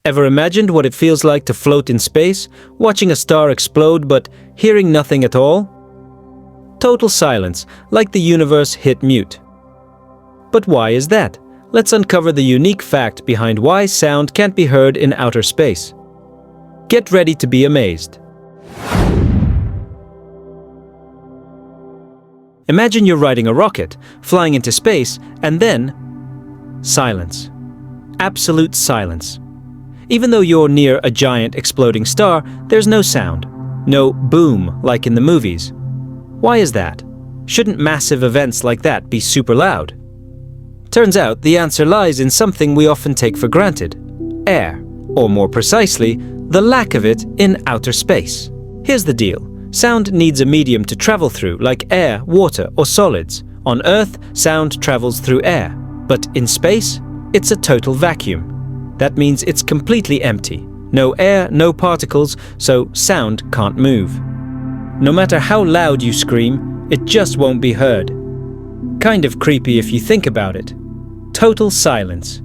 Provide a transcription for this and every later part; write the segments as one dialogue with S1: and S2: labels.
S1: Ever imagined what it feels like to float in space, watching a star explode but hearing nothing at all? Total silence, like the universe hit mute. But why is that? Let's uncover the unique fact behind why sound can't be heard in outer space. Get ready to be amazed. Imagine you're riding a rocket, flying into space, and then silence. Absolute silence. Even though you're near a giant exploding star, there's no sound. No boom like in the movies. Why is that? Shouldn't massive events like that be super loud? Turns out the answer lies in something we often take for granted: air, or more precisely, the lack of it in outer space. Here's the deal. Sound needs a medium to travel through, like air, water, or solids. On Earth, sound travels through air. But in space, it's a total vacuum. That means it's completely empty. No air, no particles, so sound can't move. No matter how loud you scream, it just won't be heard. Kind of creepy if you think about it. Total silence.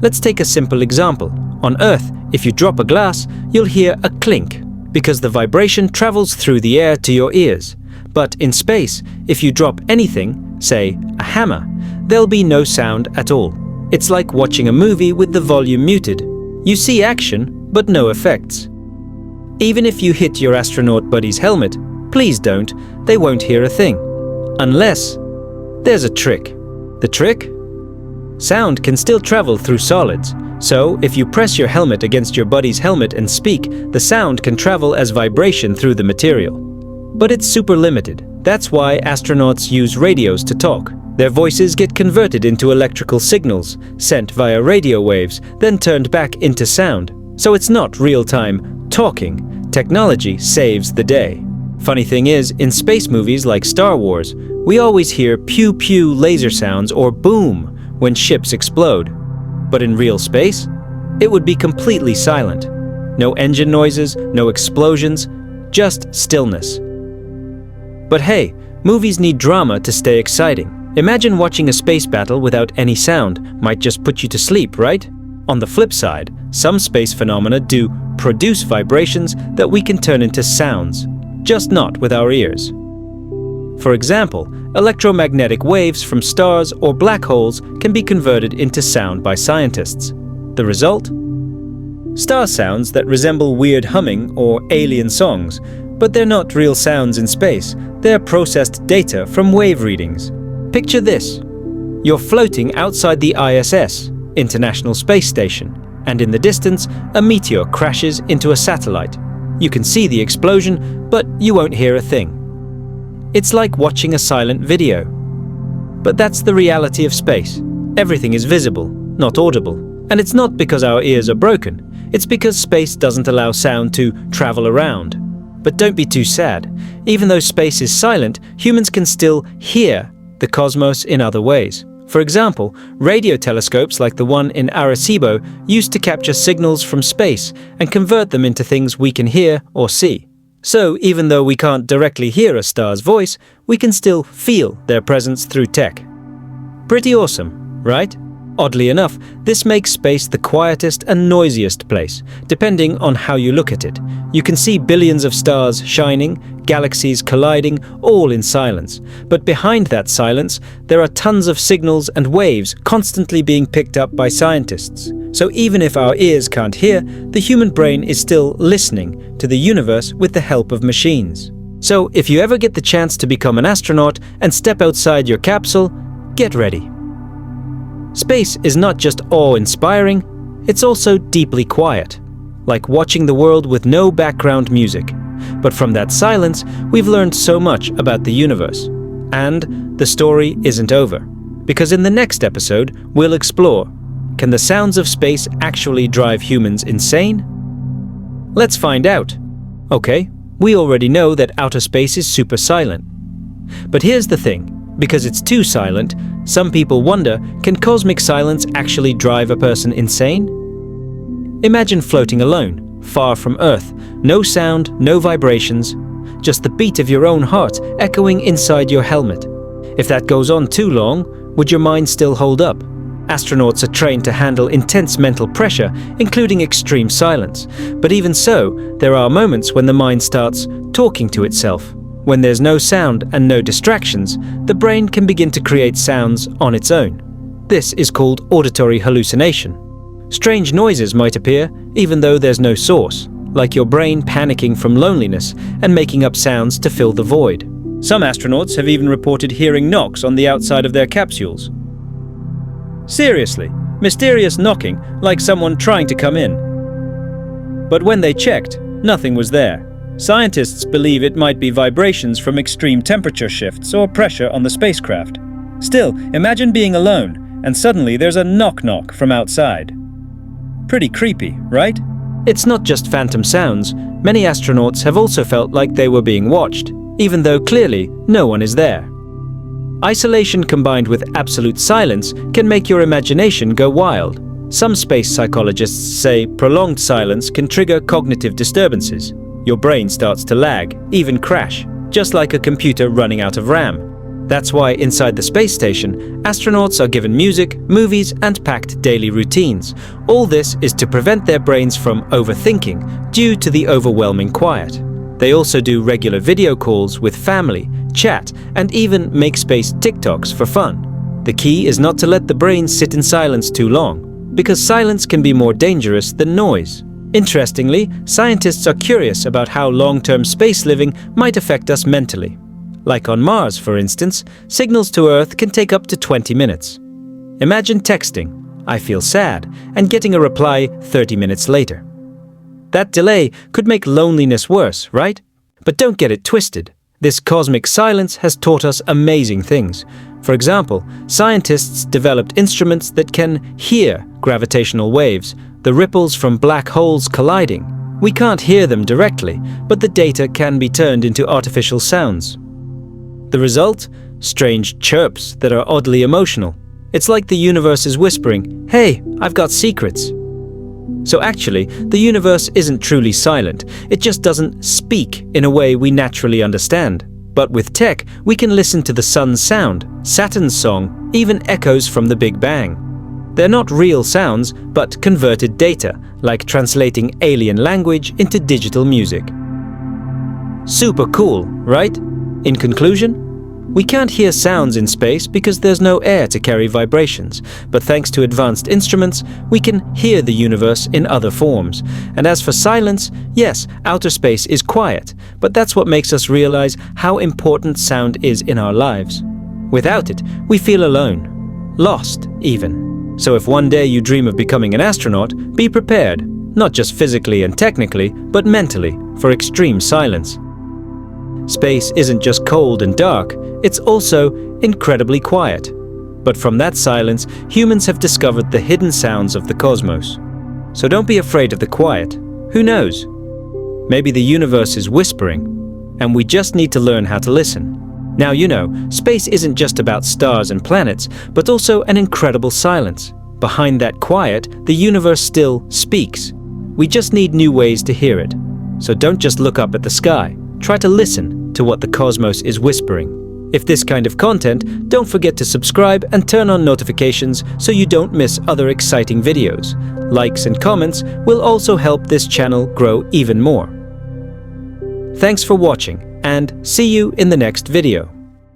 S1: Let's take a simple example. On Earth, if you drop a glass, you'll hear a clink, because the vibration travels through the air to your ears. But in space, if you drop anything, say a hammer, there'll be no sound at all. It's like watching a movie with the volume muted. You see action, but no effects. Even if you hit your astronaut buddy's helmet, please don't, they won't hear a thing. Unless there's a trick. The trick? Sound can still travel through solids. So, if you press your helmet against your buddy's helmet and speak, the sound can travel as vibration through the material. But it's super limited. That's why astronauts use radios to talk. Their voices get converted into electrical signals, sent via radio waves, then turned back into sound. So it's not real-time talking. Technology saves the day. Funny thing is, in space movies like Star Wars, we always hear pew-pew laser sounds or boom when ships explode. But in real space, it would be completely silent. No engine noises, no explosions, just stillness. But hey, movies need drama to stay exciting. Imagine watching a space battle without any sound. Might just put you to sleep, right? On the flip side, some space phenomena do produce vibrations that we can turn into sounds, just not with our ears. For example, electromagnetic waves from stars or black holes can be converted into sound by scientists. The result? Star sounds that resemble weird humming or alien songs, but they're not real sounds in space. They're processed data from wave readings. Picture this. You're floating outside the ISS, International Space Station, and in the distance, a meteor crashes into a satellite. You can see the explosion, but you won't hear a thing. It's like watching a silent video. But that's the reality of space. Everything is visible, not audible. And it's not because our ears are broken. It's because space doesn't allow sound to travel around. But don't be too sad. Even though space is silent, humans can still hear the cosmos in other ways. For example, radio telescopes like the one in Arecibo used to capture signals from space and convert them into things we can hear or see. So, even though we can't directly hear a star's voice, we can still feel their presence through tech. Pretty awesome, right? Oddly enough, this makes space the quietest and noisiest place, depending on how you look at it. You can see billions of stars shining, galaxies colliding, all in silence. But behind that silence, there are tons of signals and waves constantly being picked up by scientists. So even if our ears can't hear, the human brain is still listening to the universe with the help of machines. So if you ever get the chance to become an astronaut and step outside your capsule, get ready. Space is not just awe-inspiring, it's also deeply quiet, like watching the world with no background music. But from that silence, we've learned so much about the universe. And the story isn't over, because in the next episode, we'll explore: can the sounds of space actually drive humans insane? Let's find out. Okay, we already know that outer space is super silent. But here's the thing. Because it's too silent, some people wonder, can cosmic silence actually drive a person insane? Imagine floating alone, far from Earth, no sound, no vibrations, just the beat of your own heart echoing inside your helmet. If that goes on too long, would your mind still hold up? Astronauts are trained to handle intense mental pressure, including extreme silence. But even so, there are moments when the mind starts talking to itself. When there's no sound and no distractions, the brain can begin to create sounds on its own. This is called auditory hallucination. Strange noises might appear, even though there's no source, like your brain panicking from loneliness and making up sounds to fill the void. Some astronauts have even reported hearing knocks on the outside of their capsules. Seriously, mysterious knocking, like someone trying to come in. But when they checked, nothing was there. Scientists believe it might be vibrations from extreme temperature shifts or pressure on the spacecraft. Still, imagine being alone, and suddenly there's a knock-knock from outside. Pretty creepy, right? It's not just phantom sounds. Many astronauts have also felt like they were being watched, even though clearly no one is there. Isolation combined with absolute silence can make your imagination go wild. Some space psychologists say prolonged silence can trigger cognitive disturbances. Your brain starts to lag, even crash, just like a computer running out of RAM. That's why inside the space station, astronauts are given music, movies, and packed daily routines. All this is to prevent their brains from overthinking due to the overwhelming quiet. They also do regular video calls with family, chat, and even make space TikToks for fun. The key is not to let the brain sit in silence too long, because silence can be more dangerous than noise. Interestingly, scientists are curious about how long-term space living might affect us mentally. Like on Mars, for instance, signals to Earth can take up to 20 minutes. Imagine texting, "I feel sad," and getting a reply 30 minutes later. That delay could make loneliness worse, right? But don't get it twisted. This cosmic silence has taught us amazing things. For example, scientists developed instruments that can hear gravitational waves, the ripples from black holes colliding. We can't hear them directly, but the data can be turned into artificial sounds. The result? Strange chirps that are oddly emotional. It's like the universe is whispering, "Hey, I've got secrets." So actually, the universe isn't truly silent. It just doesn't speak in a way we naturally understand. But with tech, we can listen to the sun's sound, Saturn's song, even echoes from the Big Bang. They're not real sounds, but converted data, like translating alien language into digital music. Super cool, right? In conclusion, we can't hear sounds in space because there's no air to carry vibrations, but thanks to advanced instruments, we can hear the universe in other forms. And as for silence, yes, outer space is quiet, but that's what makes us realize how important sound is in our lives. Without it, we feel alone, lost even. So if one day you dream of becoming an astronaut, be prepared, not just physically and technically, but mentally, for extreme silence. Space isn't just cold and dark, it's also incredibly quiet. But from that silence, humans have discovered the hidden sounds of the cosmos. So don't be afraid of the quiet. Who knows? Maybe the universe is whispering, and we just need to learn how to listen. Now you know, space isn't just about stars and planets, but also an incredible silence. Behind that quiet, the universe still speaks. We just need new ways to hear it. So don't just look up at the sky. Try to listen to what the cosmos is whispering. If this kind of content, don't forget to subscribe and turn on notifications so you don't miss other exciting videos. Likes and comments will also help this channel grow even more. Thanks for watching, and see you in the next video.